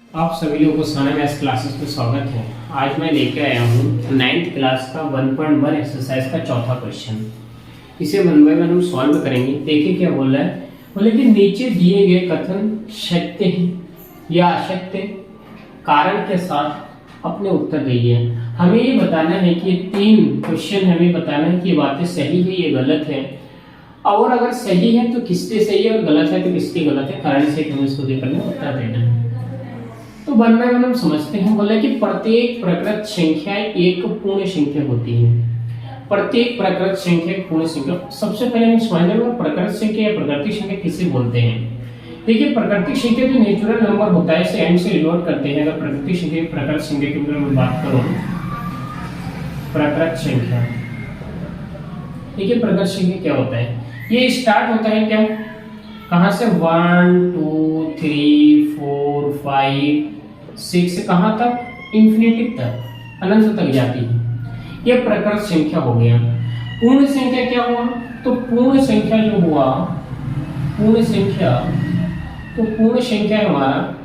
आप सभी लोगों को साना मैथ्स क्लासेस में स्वागत है। आज मैं लेकर आया हूँ 9th क्लास का 1.1 एक्सरसाइज का चौथा क्वेश्चन। इसे 1 बाय 1 हम सॉल्व करेंगे। देखिए क्या बोल रहा है, बोले कि नीचे दिए गए कथन सत्य हैं या असत्य कारण के साथ अपने उत्तर दीजिए। हमें ये बताना है कि 3 क्वेश्चन हमें बताना है कि ये बातें सही है ये गलत है, और अगर सही है तो किससे सही है और गलत है तो किससे गलत है, कारण से हमें इसको देकर उत्तर देना है। तो 1 बाय 1 हम समझते हैं। बोले कि प्रत्येक प्रकृत संख्या एक पूर्ण संख्या होती है। प्रत्येक प्रकृत संख्या एक पूर्ण संख्या। सबसे पहले हम समझेंगे प्रकृत संख्या या प्राकृतिक संख्या किसे बोलते हैं। देखिए प्राकृतिक संख्या जो नेचुरल नंबर होता है इसे एंड से डिनोट करते हैं। अगर प्राकृतिक संख्या प्रकृत संख्या की मैं बात करूं, प्रकृत संख्या, देखिए प्रकृत संख्या क्या होता है, ये स्टार्ट होता है क्या, कहां से 1 2 3 4 5 6 से कहां तक, इंफिनिटी तक, अनंत तक जाती है। यह प्रकृत संख्या हो गया। पूर्ण संख्या क्या हुआ, तो पूर्ण संख्या जो हुआ, पूर्ण संख्या, तो पूर्ण संख्या है हमारा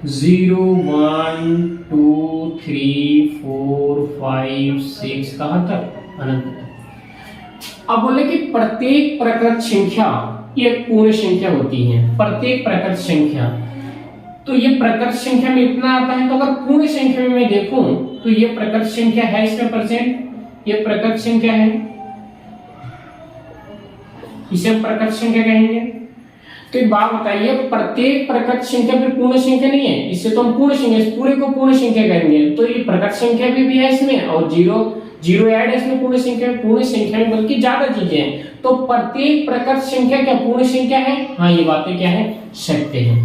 0 1 2 3 4 5 6 कहां तक, अनंत तक। अब बोले कि प्रत्येक प्रकृत संख्या ये पूर्ण संख्या होती है। प्रत्येक प्रकृत संख्या, तो ये प्रकृत संख्या में इतना आता है। तो अगर पूर्ण संख्या में मैं देखूं तो ये प्रकृत संख्या है, इसमें परसेंट, ये प्रकृत संख्या है, इसे हम प्रकृत संख्या कहेंगे। तो एक बात बताइए, प्रत्येक प्रकृत संख्या भी पूर्ण संख्या नहीं है, इससे तो हम पूर्ण संख्या, इस पूरे को पूर्ण संख्या कहेंगे। तो ये प्रकृत संख्या भी है इसमें, और जीरो ऐड है इसमें पूर्ण संख्या में बल्कि ज्यादा चीजें हैं। तो प्रत्येक प्रकृत संख्या क्या पूर्ण संख्या है? हाँ, ये बातें क्या है, सत्य है।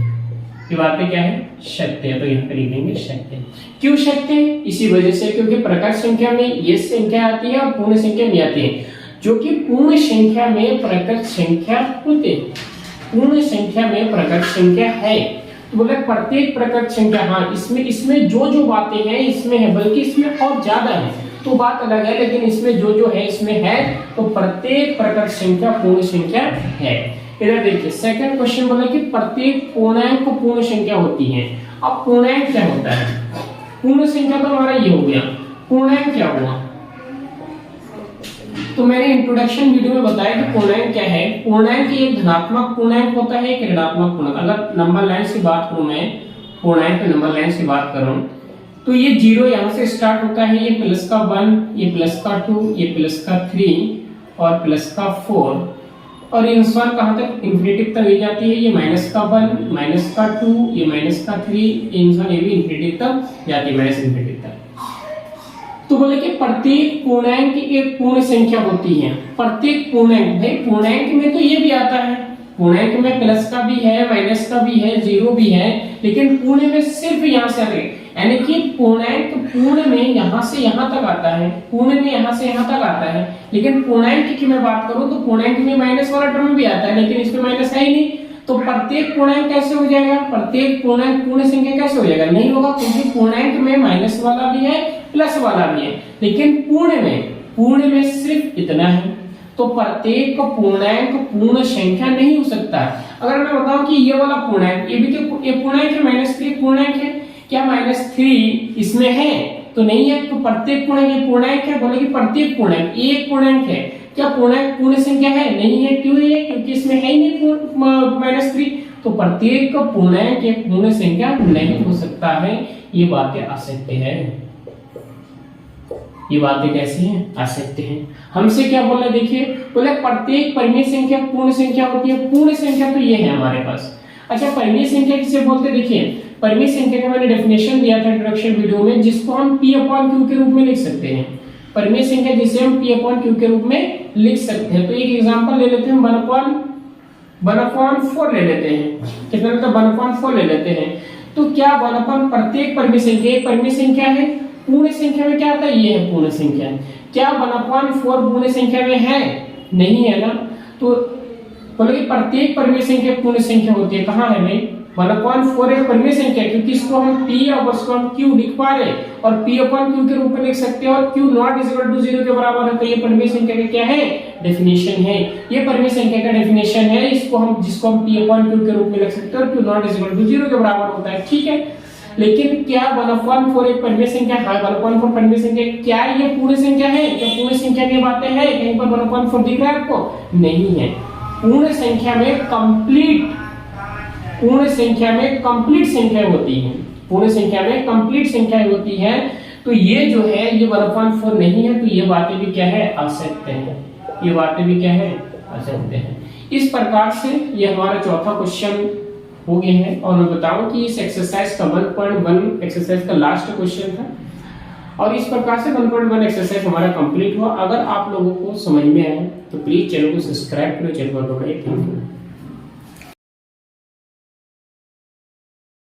ये बातें क्या है, सत्य है। तो यहाँ पे लिख देंगे सत्य। क्यों सत्य? इसी वजह से क्योंकि प्रकृत संख्या में ये संख्या आती है और पूर्ण संख्या में आती है, जो कि पूर्ण संख्या में प्रकृत संख्या होते हैं। पूर्ण संख्या में प्रकृत संख्या है। तो बोले प्रत्येक प्रकृत संख्या, हाँ इसमें जो बातें हैं इसमें है, बल्कि इसमें और ज्यादा है तो बात अलग है, लेकिन इसमें जो है इसमें है। तो प्रत्येक प्रकृत संख्या पूर्ण संख्या है। इधर देखिए सेकंड क्वेश्चन बोला कि प्रत्येक पूर्णांक पूर्ण संख्या होती है। अब पूर्णांक क्या होता है, पूर्ण संख्या तो हमारा ये हो गया, पूर्णांक क्या हुआ। तो मैंने इंट्रोडक्शन वीडियो में बताया कि पूर्णांक क्या है। पूर्णांक एक धनात्मक पूर्णांक होता है, एक ऋणात्मक पूर्णांक। अगर नंबर लाइन की बात करूं, मैं पूर्णांक के नंबर लाइन की बात करूं तो ये 0 यहाँ से स्टार्ट होता है, ये प्लस का 1, ये प्लस का 2, ये प्लस का 3 और प्लस का 4, और ये आंसर कहां तक, इंफिनिटी तक ले जाती है। ये माइनस का 1, माइनस का 2, ये माइनस का 3, ये भी इंफिनिटी तक जाती है, माइनस इंफिनिटी तक। तो बोले कि प्रत्येक पूर्णांक एक पूर्ण संख्या होती है। प्रत्येक पूर्णांक, भाई पूर्णांक में तो ये भी आता है, पूर्णांक में प्लस का भी है, माइनस का भी है, जीरो भी है, लेकिन पूर्ण में सिर्फ यहाँ से आगे, यानी कि पूर्णांक पूर्ण में यहाँ से यहाँ तक आता है, पूर्ण में यहाँ से यहाँ तक आता है। लेकिन पूर्णांक की मैं बात करूँ तो पूर्णांक में माइनस वाला टर्म भी आता है, लेकिन इसमें माइनस है ही नहीं। तो प्रत्येक पूर्णांक कैसे हो जाएगा, प्रत्येक पूर्णांक पूर्ण संख्या कैसे हो जाएगा, नहीं होगा, क्योंकि पूर्णांक में माइनस वाला भी है प्लस वाला भी है, लेकिन पूर्ण में सिर्फ इतना है। तो प्रत्येक पूर्णांक पूर्ण संख्या नहीं हो सकता। अगर मैं बताऊं कि ये वाला पूर्णांक, ये भी तो ये पूर्णांक है, -3 पूर्णांक है, क्या -3 इसमें है, तो नहीं है। तो प्रत्येक पूर्णांक, ये पूर्णांक है, बोले कि प्रत्येक पूर्णांक एक पूर्णांक है, क्या पूर्णांक पूर्ण संख्या है, नहीं है। क्यों है, क्योंकि इसमें है ही नहीं -3। तो प्रत्येक पूर्णांक एक पूर्ण संख्या नहीं हो सकता है। ये बातें असत्य है, ये बातें कैसी हैं, असत्य हैं। हमसे क्या बोला, देखिए बोले प्रत्येक परिमेय संख्या पूर्ण संख्या होती है। पूर्ण संख्या तो ये है हमारे पास। अच्छा, परिमेय संख्या किसे बोलते हैं, देखिए परिमेय संख्या का मैंने डेफिनेशन दिया था इंट्रोडक्शन वीडियो में, जिसको हम P/Q के रूप में लिख सकते हैं। परिमेय संख्या जिसे हम P/Q के रूप में लिख सकते हैं। तो एक एग्जांपल ले लेते हैं, 1/4 ले लेते हैं। कितना मतलब 1/4 ले लेते हैं। तो क्या 1/, प्रत्येक परिमेय संख्या, एक परिमेय संख्या है, पूर्ण संख्या में क्या आता है, ये है पूर्ण संख्या। क्या 1/4 पूर्ण संख्या में है, नहीं है ना। तो बोले कि प्रत्येक परिमेय संख्या पूर्ण संख्या होती है। कहाँ है भाई, 1/4 एक परिमेय संख्या, क्योंकि इसको हम P और इसको हम Q लिख पा रहे, और P/Q के रूप में लिख सकते हैं, और Q ≠ 0 के बराबर है। तो ये परिमेय संख्या का क्या है, डेफिनेशन है। ये परिमेय संख्या का डेफिनेशन है, जिसको हम P/Q के रूप में लिख सकते हैं, और Q ≠ 0 के बराबर होता है। ठीक है। लेकिन क्या 1/4 एक परिमेय संख्या? हाँ 1/4 परिमेय संख्या। क्या ये पूर्ण संख्या है? क्या पूर्ण संख्या की बातें हैं? कहीं पर 1/4 दिख रहा है आपको? नहीं है। पूर्ण संख्या में कंप्लीट संख्या होती है, पूर्ण संख्या में कंप्लीट संख्या होती है। तो ये जो है ये 1/4 नहीं है, तो ये बातें भी क्या है? असत्य है। ये बातें भी क्या है? असत्य है। इस प्रकार से ये हमारा चौथा क्वेश्चन हो गया है। और मैं बताऊं कि इस एक्सरसाइज का 1.1 एक्सरसाइज का लास्ट क्वेश्चन था, और इस प्रकार से 1.1 एक्सरसाइज हमारा कंप्लीट हुआ। अगर आप लोगों को समझ में आया तो प्लीज चैनल को सब्सक्राइब करो, चैनल को दबाइए। Thank you.